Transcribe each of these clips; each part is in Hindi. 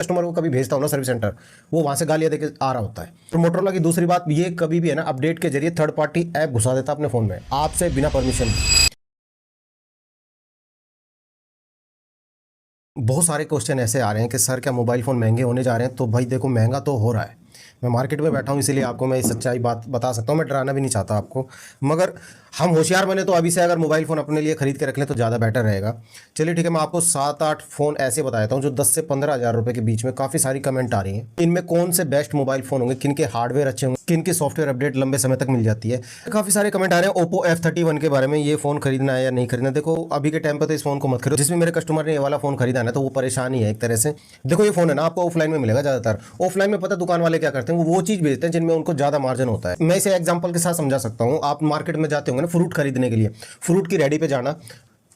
कस्टमर को कभी भेजता हूँ ना सर्विस सेंटर, वो वहां से गालियां देके आ रहा होता है। तो मोटरोला की दूसरी बात ये कभी भी है ना अपडेट के जरिए थर्ड पार्टी ऐप घुसा देता अपने फोन में आपसे बिना परमिशन। बहुत सारे क्वेश्चन ऐसे आ रहे हैं कि सर क्या मोबाइल फ़ोन महंगे होने जा रहे हैं? तो भाई देखो, महंगा तो हो रहा है। मैं मार्केट में बैठा हूँ इसीलिए आपको मैं सच्चाई बात बता सकता हूँ। मैं डराना भी नहीं चाहता आपको, मगर हम होशियार बने तो अभी से अगर मोबाइल फ़ोन अपने लिए खरीद के रख लें तो ज़्यादा बेटर रहेगा। चलिए ठीक है, मैं आपको 7-8 फ़ोन ऐसे बता देता हूँ जो 10 से 15 हज़ार रुपये के बीच में। काफ़ी सारी कमेंट आ रही हैं इनमें कौन से बेस्ट मोबाइल फ़ोन होंगे, किन के हार्डवेयर अच्छे होंगे, किन की सॉफ्टवेयर अपडेट लंबे समय तक मिल जाती है। काफ़ी सारे कमेंट आ रहे हैं ओप्पो F31 के बारे में, ये फ़ोन खरीदना है या नहीं खरीदना। देखो अभी के टाइम पर तो इस फ़ोन को मत खरीदो। जिसमें मेरे कस्टमर ने ये वाला फ़ोन खरीदा ना तो वो परेशान ही है एक तरह से। देखो ये फ़ोन है ना आपको ऑफलाइन में मिलेगा ज़्यादातर। ऑफलाइन में पता दुकान वाले क्या करते हैं, वो चीज़ बेचते हैं जिनमें उनको ज़्यादा मार्जिन होता है। मैं इसे एग्जांपल के साथ समझा सकता हूँ। आप मार्केट में जाते होंगे ना फ्रूट खरीदने के लिए, फ्रूट की रेडी पे जाना,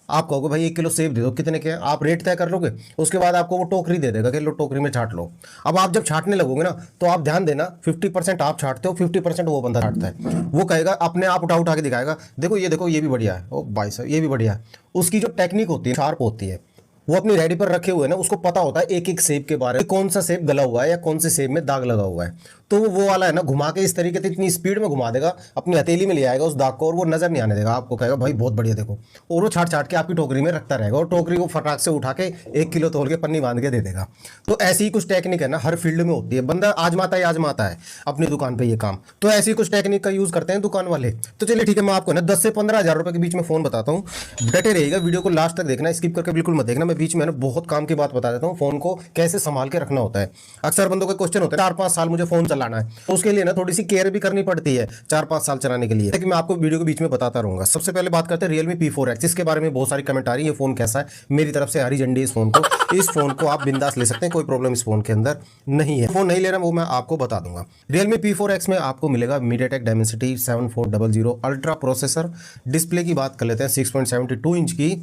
आप कहोगे भाई 1 किलो सेब दे दो, कितने के? आप रेट तय कर लोगे, उसके बाद आपको वो टोकरी दे देगा कि लो टोकरी में छांट लो। अब आप जब छांटने लगोगे ना तो आप ध्यान देना 50% आप छांटते हो, 50% वो बंदा छांटता है। वो कहेगा अपने आप उठा उठा के दिखाएगा, देखो ये भी बढ़िया है, ओ भाई साहब ये भी बढ़िया है। उसकी जो टेक्निक होती है शार्प होती है। वो अपनी रेडी पर रखे हुए ना, उसको पता होता है एक एक सेब के बारे में, कौन सा सेब गला हुआ है या कौन से सेब में दाग लगा हुआ है। तो वो वाला है ना घुमा के इस तरीके से इतनी स्पीड में घुमा देगा, अपनी हथेली में ले आएगा उस दाग को और वो नजर नहीं आने देगा। आपको कहेगा भाई बहुत बढ़िया देखो, और वो छाट छाट के आपकी टोकरी में रखता रहेगा और टोकरी को फटाक से उठा के 1 किलो तोल के पन्नी बांध के दे देगा। तो ऐसी ही कुछ टेक्निक है ना हर फील्ड में होती है। बंदा आजमाता है अपनी दुकान पे ये काम। तो ऐसी कुछ टेक्निक का यूज करते हैं दुकान वाले। तो चलिए ठीक है, मैं आपको ना 10 से 15 हज़ार रुपए के बीच में फोन बताता हूँ। डटे रहिएगा, वीडियो को लास्ट तक देखना, स्किप करके बिल्कुल मत देखना। मैं बीच में ना बहुत काम की बात बता देता हूँ, फोन को कैसे संभाल के रखना होता है। अक्सर बंदों के क्वेश्चन होते हैं 4-5 साल मुझे फोन चलाना है, तो उसके लिए ना थोड़ी सी केयर भी करनी पड़ती है 4-5 साल चलाने के लिए, लेकिन मैं आपको वीडियो के बीच में बताता रहूंगा। सबसे पहले बात करते हैं Realme P4X। इसके बारे में बहुत सारी कमेंट आ रही है, ये फोन कैसा है? मेरी तरफ से हरी झंडी इस फोन को। इस फोन को आप बिंदास ले सकते हैं, कोई प्रॉब्लम इस फोन के अंदर नहीं है। फोन नहीं लेना वो मैं आपको बता दूंगा। Realme P4X में आपको मिलेगा MediaTek Dimensity 7400 ultra processor. Display की बात कर लेते हैं 6.72 इंच की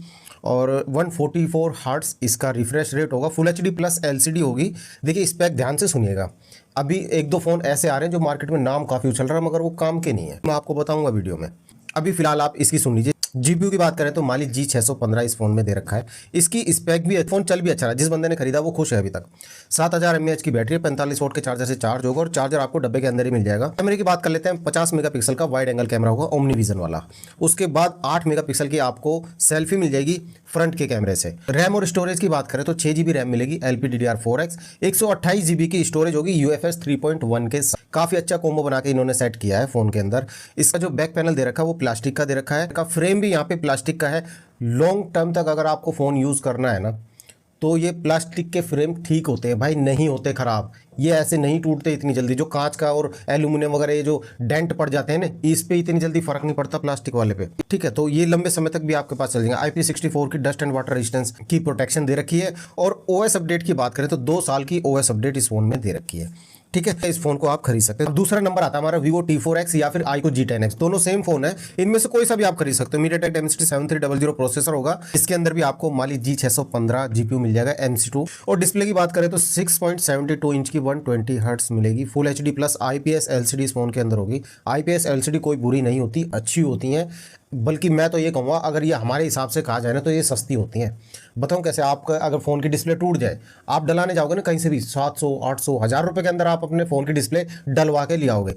और 144 हर्ट्ज इसका रिफ्रेश रेट होगा। फुल एचडी प्लस एलसीडी होगी। देखिए स्पेक ध्यान से सुनिएगा। अभी 1-2 फोन ऐसे आ रहे हैं जो मार्केट में नाम काफ़ी उछल रहा है मगर वो काम के नहीं है, मैं आपको बताऊंगा वीडियो में। अभी फिलहाल आप इसकी सुन लीजिए। जीपीयू की बात करें तो Mali G615 इस फोन में दे रखा है। इसकी स्पेक भी, फोन चल भी अच्छा है, जिस बंदे ने खरीदा वो खुश है अभी तक। 7000 mAh की बैटरी है, 45 वोल्ट के चार्जर से चार्ज होगा और चार्जर आपको डब्बे के अंदर ही मिल जाएगा। कैमरे की बात कर लेते हैं, 50 मेगापिक्सल का वाइड एंगल कैमरा होगा ओमनी विजन वाला। उसके बाद 8 मेगापिक्सल की आपको सेल्फी मिल जाएगी फ्रंट के कैमरे से। रैम और स्टोरेज की बात करें तो 6 GB रैम मिलेगी LPDDR4X, 128 GB की स्टोरेज होगी UFS 3.1 के साथ। काफी अच्छा कॉम्बो बना के इन्होंने सेट किया है फोन के अंदर। इसका जो बैक पैनल दे रखा है वो प्लास्टिक का दे रखा है, का फ्रेम भी यहाँ पे प्लास्टिक का है। लॉन्ग टर्म तक अगर आपको फोन यूज करना है ना तो ये प्लास्टिक के फ्रेम ठीक होते हैं भाई, नहीं होते खराब। ये ऐसे नहीं टूटते इतनी जल्दी। जो कांच का और एल्यूमिनियम वगैरह ये जो डेंट पड़ जाते हैं ना, इस पे इतनी जल्दी फर्क नहीं पड़ता प्लास्टिक वाले पे, ठीक है। तो ये लंबे समय तक भी आपके पास चल जाएगा। IP64 की डस्ट एंड वाटर रेजिस्टेंस की प्रोटेक्शन दे रखी है। और OS अपडेट की बात करें तो 2 साल की OS अपडेट इस फोन में दे रखी है, ठीक है। इस फोन को आप खरीद सकते हैं। दूसरा नंबर आता है हमारा Vivo T4X या फिर iQOO G10X। दोनों सेम फोन है, इनमें से कोई सा भी आप खरीद सकते हो। MediaTek Dimensity 7300 प्रोसेसर होगा। इसके अंदर भी आपको Mali G615 GPU मिल जाएगा MC2। और डिस्प्ले की बात करें तो 6.72 इंच की 120 हर्ट्ज मिलेगी। Full HD plus IPS LCD इस फोन के अंदर होगी। IPS LCD कोई बुरी नहीं होती, अच्छी होती हैं, बल्कि मैं तो ये कहूँगा अगर ये हमारे हिसाब से कहा जाए ना तो ये सस्ती होती हैं। बताऊँ कैसे? आपका अगर फ़ोन की डिस्प्ले टूट जाए, आप डलाने जाओगे ना कहीं से भी 700, 800, 1000 रुपये के अंदर आप अपने फ़ोन की डिस्प्ले डलवा के ले आओगे।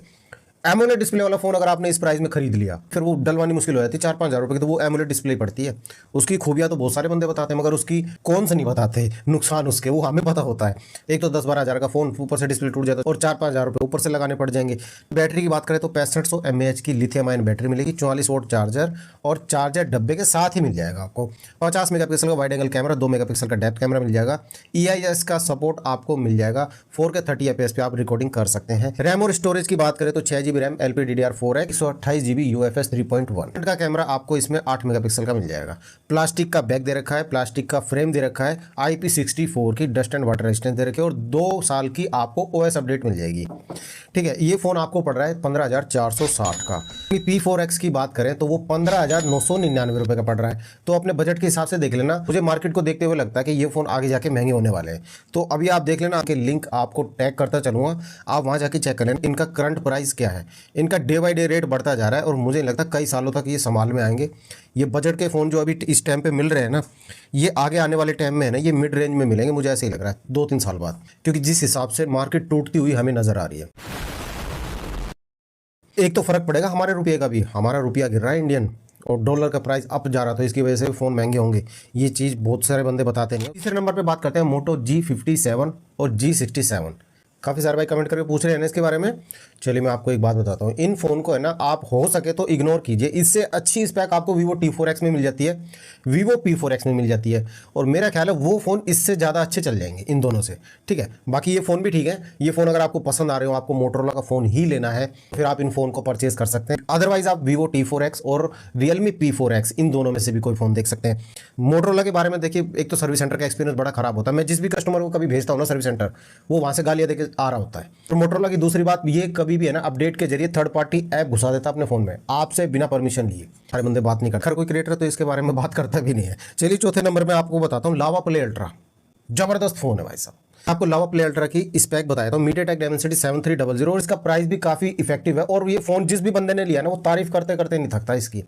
एमोलेड डिस्प्ले वाला फोन अगर आपने इस प्राइस में खरीद लिया फिर वो डलवानी मुश्किल हो जाती है। 4-5 हज़ार रुपये की तो वो एमोलेड डिस्प्ले पड़ती है। उसकी खूबियाँ तो बहुत सारे बंदे बताते हैं मगर उसकी कौन सा नहीं बताते नुकसान उसके, वो हमें पता होता है। एक तो 10-12 हज़ार का फोन ऊपर से डिस्प्ले टूट जाता है और 4-5 हज़ार रुपये ऊपर से लगाने पड़ जाएंगे। बैटरी की बात करें तो 6500 mAh की लिथियम आयन बैटरी मिलेगी, 44 वोल्ट चार्जर और चार्जर डब्बे के साथ ही मिल जाएगा आपको। 50 मेगापिक्सल का वाइड एंगल कैमरा, 2 मेगापिक्सल का डेप्थ कैमरा मिल जाएगा। EIS का सपोर्ट आपको मिल जाएगा। 4K 30 FPS पे आप रिकॉर्डिंग कर सकते हैं। रैम और स्टोरेज की बात करें तो 6 GB RAM LPDDR4X, 128 GB UFS 3.1 का कैमरा आपको इसमें 8 मेगापिक्सल का मिल जाएगा। प्लास्टिक का बैक दे रखा है, प्लास्टिक का फ्रेम दे रखा है, IP64 की डस्ट एंड वाटर रेजिस्टेंस दे रखी है और 2 साल की आपको OS अपडेट मिल जाएगी, ठीक है। ये फोन आपको पड़ रहा है 15,460 का। P4X की बात करें तो वो 15,999 रुपये का पड़ रहा है। तो अपने बजट के हिसाब से देख लेना। मुझे मार्केट को देखते हुए लगता है कि ये फोन आगे जाके महंगे होने वाले हैं। तो अभी आप देख लेना, कि लिंक आपको टैग करता चलूँगा, आप वहाँ जाके चेक कर लेना इनका करंट प्राइस क्या है। है। इनका डे बाई डे रेट बढ़ता जा रहा है और मुझे नहीं लगता कई सालों तक ये संभाल में आएंगे। ये बजट के फ़ोन जो अभी इस टाइम पे मिल रहे हैं ना, ये आगे आने वाले टाइम में है ना, ये मिड रेंज में मिलेंगे, मुझे ऐसे ही लग रहा है 2-3 साल बाद, क्योंकि जिस हिसाब से मार्केट टूटती हुई हमें नज़र आ रही है। एक तो फ़र्क पड़ेगा हमारे रुपये का भी, हमारा रुपया गिर रहा है इंडियन, और डॉलर का प्राइस अप जा रहा, तो इसकी वजह से फ़ोन महंगे होंगे। ये चीज़ बहुत सारे बंदे बताते नहीं। तीसरे नंबर पे बात करते हैं मोटो G57 और G67। काफ़ी सारे भाई कमेंट करके पूछ रहे हैं ना इसके बारे में। चलिए मैं आपको एक बात बताता हूँ, इन फ़ोन को है ना आप हो सके तो इग्नोर कीजिए। इससे अच्छी स्पेक आपको Vivo T4X में मिल जाती है, Vivo P4X में मिल जाती है, और मेरा ख्याल है वो फ़ोन इससे ज़्यादा अच्छे चल जाएंगे इन दोनों से। ठीक है, बाकी ये फ़ोन भी ठीक है। ये फ़ोन अगर आपको पसंद आ रहे हो, आपको मोटोरोला का फ़ोन ही लेना है, फिर आप इन फ़ोन को परचेज़ कर सकते हैं। अदरवाइज़ आप Vivo T4X और Realme P4X इन दोनों में से भी कोई फ़ोन देख सकते हैं। मोटोरोला के बारे में देखिए, एक तो सर्विस सेंटर का एक्सपीरियंस बड़ा ख़राब होता है। मैं जिस भी कस्टमर को कभी भेजता हूँ ना सर्विस सेंटर, वो वहाँ से गालियाँ देके आ रहा होता है। तो मोटोरोला की दूसरी बात, ये कभी भी है ना अपडेट के जरिए थर्ड पार्टी ऐप घुसा देता अपने फ़ोन में आपसे बिना परमिशन लिए। सारे बंदे बात नहीं करते, हर कोई क्रिएटर तो इसके बारे में बात करता भी नहीं है। चलिए चौथे नंबर में आपको बताता हूँ लावा प्ले अल्ट्रा। जबरदस्त फ़ोन है भाई साहब। आपको लावा प्ले अल्ट्रा की स्पेक बताया था, MediaTek Dimensity 7300, और इसका प्राइस भी काफ़ी इफेक्टिव है। और ये फ़ोन जिस भी बंदे ने लिया ना, वो तारीफ करते करते नहीं थकता इसकी,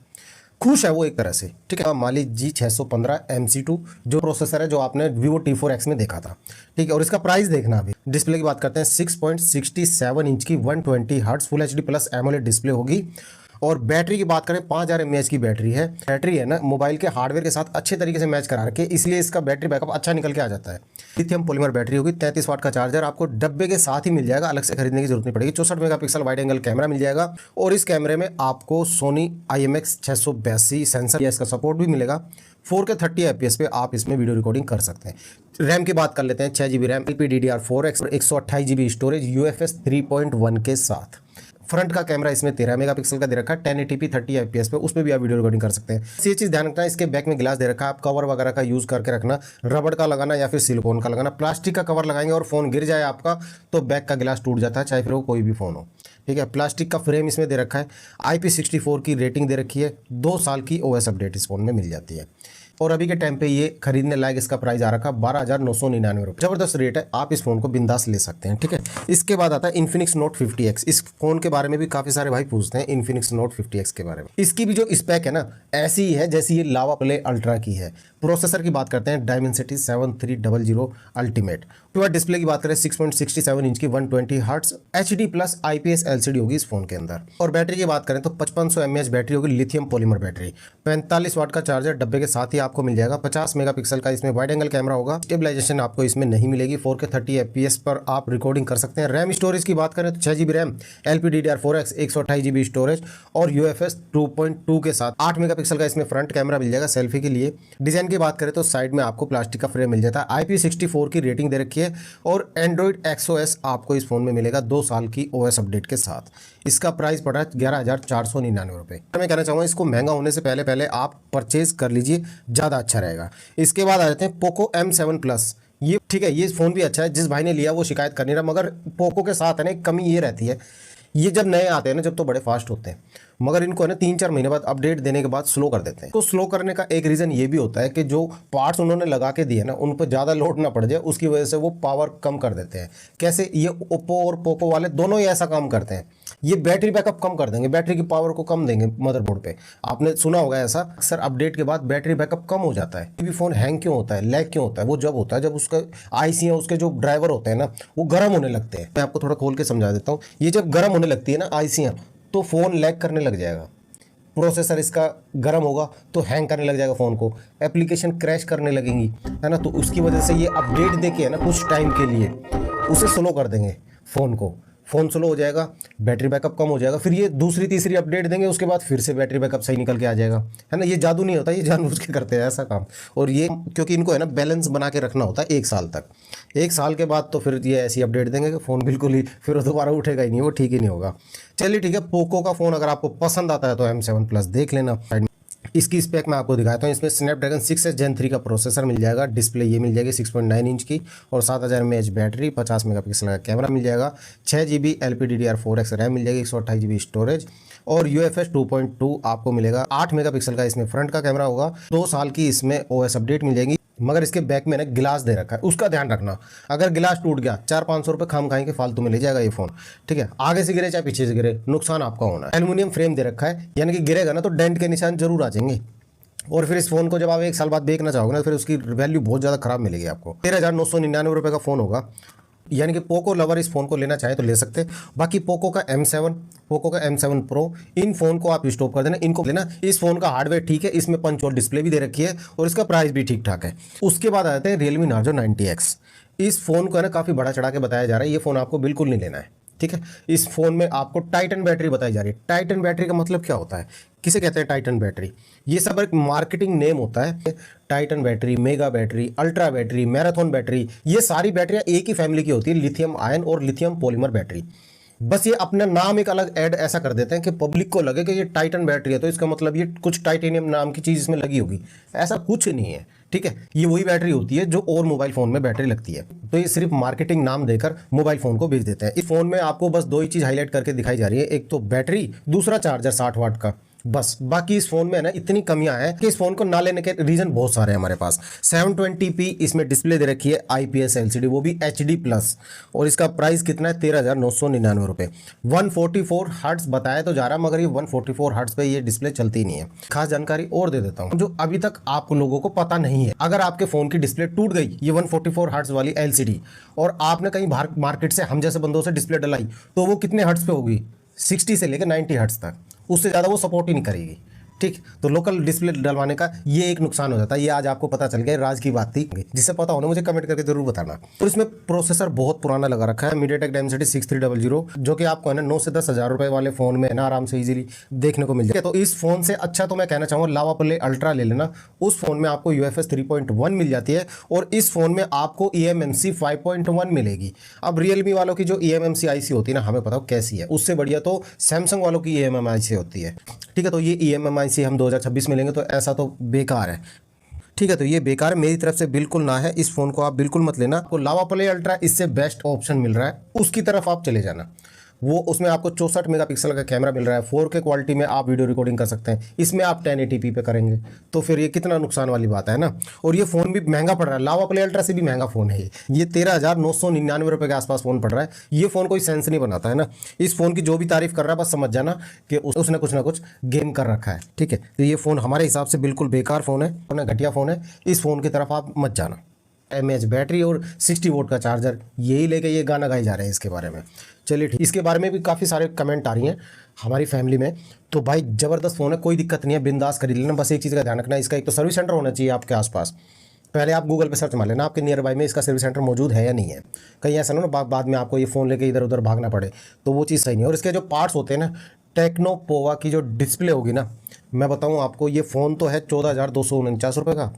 खुश है वो एक तरह से। ठीक है, माली G615 MC2 जो प्रोसेसर है, जो आपने Vivo T4X में देखा था। ठीक है, और इसका प्राइस देखना। अभी डिस्प्ले की बात करते हैं, 6.67 इंच की 120 hertz full HD plus AMOLED display होगी। और बैटरी की बात करें, 5000 mAh की बैटरी है। बैटरी है ना मोबाइल के हार्डवेयर के साथ अच्छे तरीके से मैच करा रखे, इसलिए इसका बैटरी बैकअप अच्छा निकल के आ जाता है। लिथियम पॉलीमर बैटरी होगी, 33 वाट का चार्जर आपको डब्बे के साथ ही मिल जाएगा, अलग से खरीदने की जरूरत नहीं पड़ेगी। 64 मेगापिक्सल वाइड एंगल कैमरा मिल जाएगा, और इस कैमरे में आपको सोनी IMX 682 सेंसर, इसका सपोर्ट भी मिलेगा। 4K 30 FPS पे आप इसमें वीडियो रिकॉर्डिंग कर सकते हैं। रैम की बात कर लेते हैं, 6GB रैम, LPDDR4X और 128GB स्टोरेज UFS 3.1 के साथ। फ्रंट का कैमरा इसमें 13 मेगापिक्सल का दे रखा है, 1080p 30 FPS पे, उसमें भी आप वीडियो रिकॉर्डिंग कर सकते हैं। ये चीज़ ध्यान रखना है, इसके बैक में गिलास दे रखा है, आप कवर वगैरह का यूज़ करके रखना, रबड़ का लगाना या फिर सिलिकॉन का लगाना। प्लास्टिक का कवर लगाएंगे और फ़ोन गिर जाए आपका, तो बैक का गिलास टूट जाता है, चाहे फिर वो कोई भी फ़ोन हो। ठीक है, प्लास्टिक का फ्रेम इसमें दे रखा है, IP64 की रेटिंग दे रखी है, 2 साल की OS अपडेट इस फोन में मिल जाती है। और अभी के टाइम पे ये खरीदने लायक इसका प्राइस आ रखा 12,999 रुपये। जबरदस्त रेट है, आप इस फोन को बिंदास ले सकते हैं। ठीक है, इसके बाद आता है Infinix Note 50X। इस फोन के बारे में भी काफ़ी सारे भाई पूछते हैं, Infinix Note 50X के बारे में। इसकी भी जो स्पेक है ना, ऐसी ही है जैसी ये लावा प्ले अल्ट्रा की है। प्रोसेसर की बात करते हैं, Dimensity 7300 अल्टीमेट। टू डिस्प्ले की बात करें, 6.67 इंच की 120 hertz HD plus IPS LCD होगी इस फोन के अंदर। और बैटरी की बात करें तो 5500 mAh बैटरी होगी, लिथियम पॉलीमर बैटरी। 45 वाट का चार्जर डब्बे के साथ ही आपको मिल जाएगा। 50 मेगापिक्सल का इसमें वाइड एंगल कैमरा होगा। स्टेबलाइजेशन आपको इसमें नहीं मिलेगी, 4K 30 FPS पर आप रिकॉर्डिंग कर सकते हैं। रैम स्टोरेज की बात करें तो 6GB RAM, LPDDR4X 128GB storage और UFS 2.2 के साथ। 8 मेगापिक्सल का इसमें फ्रंट कैमरा मिल जाएगा सेल्फी के लिए। डिजाइन की बात करें तो साइड में आपको प्लास्टिक का फ्रेम मिल जाता है, IP64 की रेटिंग दे रखी है, और Android XOS आपको इस फोन में मिलेगा 2 साल की OS अपडेट के साथ। इसका प्राइस पड़ा 11,499 रुपये। मैं कहना चाहूँगा इसको महंगा होने से पहले पहले आप परचेज कर लीजिए, ज़्यादा अच्छा रहेगा। इसके बाद आ जाते हैं पोको M7 प्लस। ये ठीक है, ये फ़ोन भी अच्छा है, जिस भाई ने लिया वो शिकायत कर नहीं रहा, मगर पोको के साथ है ना एक कमी ये रहती है, ये जब नए आते हैं ना, जब तो बड़े फास्ट होते हैं, मगर इनको है ना 3-4 महीने बाद अपडेट देने के बाद स्लो कर देते हैं। तो स्लो करने का एक रीज़न ये भी होता है कि जो पार्ट्स उन्होंने लगा के दिए ना, उन पर ज़्यादा लोड ना पड़ जाए, उसकी वजह से वो पावर कम कर देते हैं। कैसे? ये ओप्पो और पोको वाले दोनों ही ऐसा काम करते हैं। ये बैटरी बैकअप कम कर देंगे, बैटरी की पावर को कम देंगे मदरबोर्ड पे। आपने सुना होगा ऐसा, अक्सर अपडेट के बाद बैटरी बैकअप कम हो जाता है। भी फ़ोन हैंग क्यों होता है, लैग क्यों होता है? वो जब होता है जब उसका IC है, उसके जो ड्राइवर होते हैं ना, वो गर्म होने लगते हैं। मैं आपको थोड़ा खोल के समझा देता हूँ। ये जब गर्म होने लगती है ना IC, तो फ़ोन लैग करने लग जाएगा। प्रोसेसर इसका गर्म होगा तो हैंग करने लग जाएगा फ़ोन को, एप्लीकेशन क्रैश करने लगेंगी, है ना। तो उसकी वजह से ये अपडेट देके है ना कुछ टाइम के लिए उसे स्लो कर देंगे फ़ोन को। फ़ोन स्लो हो जाएगा, बैटरी बैकअप कम हो जाएगा, फिर ये दूसरी तीसरी अपडेट देंगे, उसके बाद फिर से बैटरी बैकअप सही निकल के आ जाएगा, है ना। ये जादू नहीं होता, ये जानबूझ के करते हैं ऐसा काम। और ये क्योंकि इनको है ना बैलेंस बना के रखना होता है 1 साल तक। 1 साल के बाद तो फिर ये ऐसी अपडेट देंगे कि फ़ोन बिल्कुल ही फिर दोबारा उठेगा ही नहीं, वो ठीक ही नहीं होगा। चलिए ठीक है, पोको का फ़ोन अगर आपको पसंद आता है तो M7 प्लस देख लेना। इसकी स्पेक मैं आपको दिखाता हूँ। इसमें स्नैपड्रैगन 6S Gen 3 का प्रोसेसर मिल जाएगा। डिस्प्ले ये मिल जाएगी 6.9 इंच की और 7000 mAh बैटरी, 50 मेगापिक्सल का कैमरा मिल जाएगा, 6GB LPDDR4X रैम मिल जाएगी, 128GB स्टोरेज और UFS 2.2 आपको मिलेगा। 8 मेगापिक्सल का इसमें फ्रंट का कैमरा होगा, 2 साल की इसमें OS अपडेट मिल जाएगी। मगर इसके बैक में ना गिलास दे रखा है, उसका ध्यान रखना। अगर गिलास टूट गया 400-500 रुपये खाम खाएंगे फालतू में ले जाएगा ये फ़ोन, ठीक है। आगे से गिरे चाहे पीछे से गिरे, नुकसान आपका होना है। एल्युमिनियम फ्रेम दे रखा है, यानी कि गिरेगा ना तो डेंट के निशान जरूर आ जाएंगे। और फिर इस फोन को जब आप 1 साल बाद बेचना चाहोगे ना, फिर उसकी वैल्यू बहुत ज़्यादा खराब मिलेगी आपको। 13,999 रुपये का फ़ोन होगा, यानी कि पोको लवर इस फ़ोन को लेना चाहे तो ले सकते हैं। बाकी पोको का M7, पोको का M7 प्रो, इन फ़ोन को आप स्टॉप कर देना, इनको लेना। इस फ़ोन का हार्डवेयर ठीक है, इसमें पंच और डिस्प्ले भी दे रखी है और इसका प्राइस भी ठीक ठाक है। उसके बाद आ जाते हैं Realme Narzo 90X। इस फ़ोन को है ना काफ़ी बड़ा चढ़ा के बताया जा रहा है, ये फ़ोन आपको बिल्कुल नहीं लेना है, ठीक है। इस फ़ोन में आपको टाइटन बैटरी बताई जा रही है। टाइटन बैटरी का मतलब क्या होता है, किसे कहते हैं टाइटन बैटरी? ये सब एक मार्केटिंग नेम होता है। Titan battery, mega battery, ultra battery, marathon battery, ये सारी बैटरियाँ एक ही फैमिली की होती है, लिथियम आयन और लिथियम पॉलीमर बैटरी। बस ये अपना नाम एक अलग ऐड ऐसा कर देते हैं कि पब्लिक को लगे कि ये टाइटन बैटरी है, तो इसका मतलब ये कुछ टाइटेनियम नाम की चीज़ इसमें लगी होगी। ऐसा कुछ नहीं है, ठीक है। ये वही बैटरी होती है जो और मोबाइल फ़ोन में बैटरी लगती है, तो ये सिर्फ मार्केटिंग नाम देकर मोबाइल फ़ोन को बेच देते हैं। इस फ़ोन में आपको बस 2 ही चीज़ हाईलाइट करके दिखाई जा रही है, एक तो बैटरी, दूसरा चार्जर 60 वाट का, बस। बाकी इस फोन में ना इतनी कमियां हैं कि इस फोन को ना लेने के रीजन बहुत सारे हैं हमारे पास। 720p इसमें डिस्प्ले दे रखी है, IPS LCD, वो भी HD प्लस, और इसका प्राइस कितना है 13,999 रुपये। 144 हर्ट्स बताया तो जा रहा है, मगर ये 144 हर्ट्स पे ये डिस्प्ले चलती नहीं है। खास जानकारी और दे देता हूँ जो अभी तक आप लोगों को पता नहीं है। अगर आपके फोन की डिस्प्ले टूट गई, ये 144 हर्ट्स वाली LCD, और आपने कहीं बाहर मार्केट से हम जैसे बंदों से डिस्प्ले डलाई, तो वो कितने हर्ट्स पे होगी? 60 से लेकर 90 हर्ट्स तक, उससे ज़्यादा वो सपोर्ट ही नहीं करेगी, ठीक। तो लोकल डिस्प्ले डलवाने का ये एक नुकसान हो जाता है। ये आज आपको पता चल गया, राज की बात थी। जिससे पता होना मुझे कमेंट करके जरूर बताना। और इसमें प्रोसेसर बहुत पुराना लगा रखा है, MediaTek Dimensity 6300, जो कि आपको है ना 9 से 10 हज़ार रुपए वाले फ़ोन में है ना आराम से इजीली देखने को मिल जाए। तो इस फ़ोन से अच्छा तो मैं कहना चाहूँगा लावा प्ले अल्ट्रा ले लेना। उस फ़ोन में आपको UFS 3.1 मिल जाती है, और इस फ़ोन में आपको eMMC 5.1 मिलेगी। अब Realme वालों की जो eMMC IC होती है ना, हमें पता हो कैसी है, उससे बढ़िया तो Samsung वालों की eMMC होती है, ठीक है। तो ये eMMC हम 2026 में लेंगे तो ऐसा तो बेकार है, ठीक है। तो ये बेकार है, मेरी तरफ से बिल्कुल ना है। इस फोन को आप बिल्कुल मत लेना। आपको लावा प्ले अल्ट्रा इससे बेस्ट ऑप्शन मिल रहा है, उसकी तरफ आप चले जाना। वो उसमें आपको 64 मेगापिक्सल का कैमरा मिल रहा है, 4K क्वालिटी में आप वीडियो रिकॉर्डिंग कर सकते हैं। इसमें आप 1080p पे करेंगे, तो फिर ये कितना नुकसान वाली बात है ना। और ये फ़ोन भी महंगा पड़ रहा है, लावा प्ले अल्ट्रा से भी महंगा फ़ोन है ये 13,999 रुपये के आसपास फ़ोन पड़ रहा है। ये फ़ोन कोई सेंस नहीं बनाता है ना। इस फ़ोन की जो भी तारीफ कर रहा है बस समझ जाना कि उसने कुछ ना कुछ गेम कर रखा है, ठीक है। तो ये फ़ोन हमारे हिसाब से बिल्कुल बेकार फ़ोन है, घटिया फ़ोन है। इस फ़ोन की तरफ आप मत जाना। mAh बैटरी और 60 वोट का चार्जर, यही लेके ये गाना गाए जा रहे हैं इसके बारे में। चलिए ठीक, इसके बारे में भी काफ़ी सारे कमेंट आ रही हैं हमारी फैमिली में। तो भाई ज़बरदस्त फ़ोन है, कोई दिक्कत नहीं है, बिंदास खरीद लेना। बस एक चीज़ का ध्यान रखना, इसका एक तो सर्विस सेंटर होना चाहिए आपके आसपास। पहले आप गूगल पे सर्च मार लेना आपके नियर बाई में इसका सर्विस सेंटर मौजूद है या नहीं है। कहीं ऐसा ना बाद में आपको ये फ़ोन लेके इधर उधर भागना पड़े, तो वो चीज़ सही नहीं है। और इसके जो पार्ट्स होते हैं ना, टेक्नो पोवा की जो डिस्प्ले होगी ना, मैं बताऊँ आपको, ये फ़ोन तो है 14,249 रुपये का,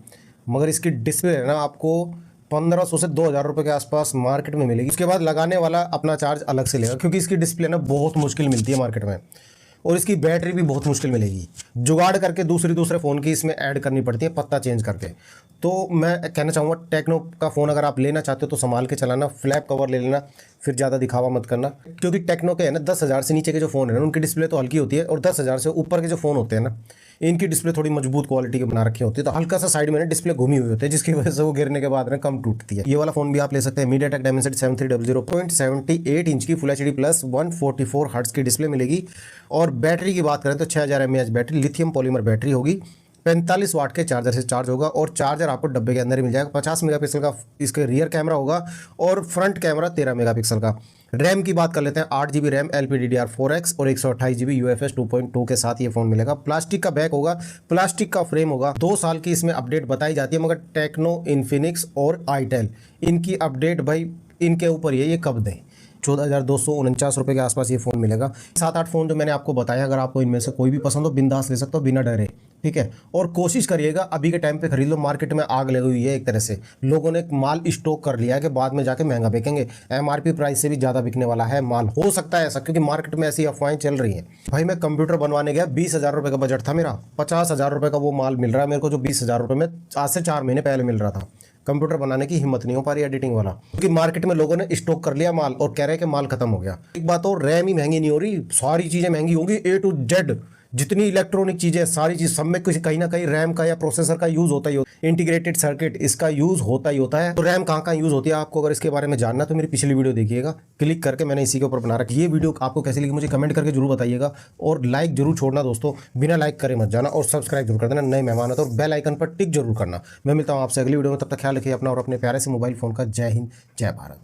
मगर इसकी डिस्प्ले है ना आपको 1500 से 2000 रुपये के आसपास मार्केट में मिलेगी। उसके बाद लगाने वाला अपना चार्ज अलग से लेगा, क्योंकि इसकी डिस्प्ले ना बहुत मुश्किल मिलती है मार्केट में, और इसकी बैटरी भी बहुत मुश्किल मिलेगी। जुगाड़ करके दूसरे फ़ोन की इसमें ऐड करनी पड़ती है, पत्ता चेंज करके। तो मैं कहना चाहूँगा टेक्नो का फ़ोन अगर आप लेना चाहते हो तो संभाल के चलाना, फ्लैप कवर ले लेना, फिर ज़्यादा दिखावा मत करना। क्योंकि टेक्नो के है ना 10,000 से नीचे के जो फ़ोन है ना, उनकी डिस्प्ले तो हल्की होती है, और 10,000 से ऊपर के जो फ़ोन होते हैं ना, इनकी डिस्प्ले थोड़ी मजबूत क्वालिटी की बना रखी होती है। तो हल्का सा साइड में ना डिस्प्ले घूमी हुई होती है, जिसकी वजह से वो गिरने के बाद ना कम टूटती है। ये वाला फ़ोन भी आप ले सकते हैं। MediaTek Dimensity 7300 0.78 इंच की फुल HD प्लस 144 हर्ट्ज की डिस्प्ले मिलेगी। और बैटरी की बात करें तो 6000 mAh battery, lithium polymer battery होगी। 45 वाट के चार्जर से चार्ज होगा, और चार्जर आपको डब्बे के अंदर ही मिल जाएगा। 50 मेगापिक्सल का इसके रियर कैमरा होगा, और फ्रंट कैमरा 13 मेगापिक्सल का। रैम की बात कर लेते हैं, 8 GB रैम LPDDR4X और 128 GB UFS 2.2 के साथ ये फ़ोन मिलेगा। प्लास्टिक का बैक होगा, प्लास्टिक का फ्रेम होगा। 2 साल की इसमें अपडेट बताई जाती है, मगर टेक्नो, इन्फिनिक्स और आईटेल इनकी अपडेट भाई इनके ऊपर ये कब दें। 14,249 रुपये के आसपास ये फ़ोन मिलेगा। 7-8 फ़ोन जो मैंने आपको बताया, अगर आपको इनमें से कोई भी पसंद हो बिंदास ले सकते हो बिना डरे, ठीक है। और कोशिश करिएगा अभी के टाइम पे खरीद लो, मार्केट में आग लगी हुई है एक तरह से। लोगों ने माल स्टॉक कर लिया है कि बाद में जाके महंगा बिकेंगे, MRP प्राइस से भी ज़्यादा बिकने वाला है माल। हो सकता है ऐसा, क्योंकि मार्केट में ऐसी अफवाहें चल रही हैं। भाई मैं कंप्यूटर बनवाने गया, 20,000 रुपये का बजट था मेरा, 50,000 रुपये का वो माल मिल रहा है मेरे को, जो 20,000 रुपये में आज से 4 महीने पहले मिल रहा था। कंप्यूटर बनाने की हिम्मत नहीं हो पा रही एडिटिंग वाला, क्योंकि मार्केट में लोगों ने स्टॉक कर लिया माल और कह रहे हैं कि माल खत्म हो गया। एक बात और, रैम ही महंगी नहीं हो रही, सारी चीज़ें महंगी होंगी A to Z। जितनी इलेक्ट्रॉनिक चीज़ें सारी चीज़ सब में कुछ कहीं ना कहीं रैम का या प्रोसेसर का यूज़ होता ही होता है। इंटीग्रेटेड सर्किट इसका यूज़ होता ही होता है। तो रैम कहाँ कहाँ यूज़ होती है, आपको अगर इसके बारे में जानना तो मेरी पिछली वीडियो देखिएगा, क्लिक करके मैंने इसी के ऊपर बना रखी। ये वीडियो आपको कैसी लगी मुझे कमेंट करके जरूर बताइएगा, और लाइक जरूर छोड़ना दोस्तों, बिना लाइक करे मत जाना, और सब्सक्राइब जरूर कर देना नए मेहमान हो तो, और बेल आइकन पर टिक जरूर करना। मैं मिलता हूँ आपसे अगली वीडियो में, तब तक ख्याल रखिए अपना और अपने प्यारे से मोबाइल फ़ोन का। जय हिंद, जय भारत।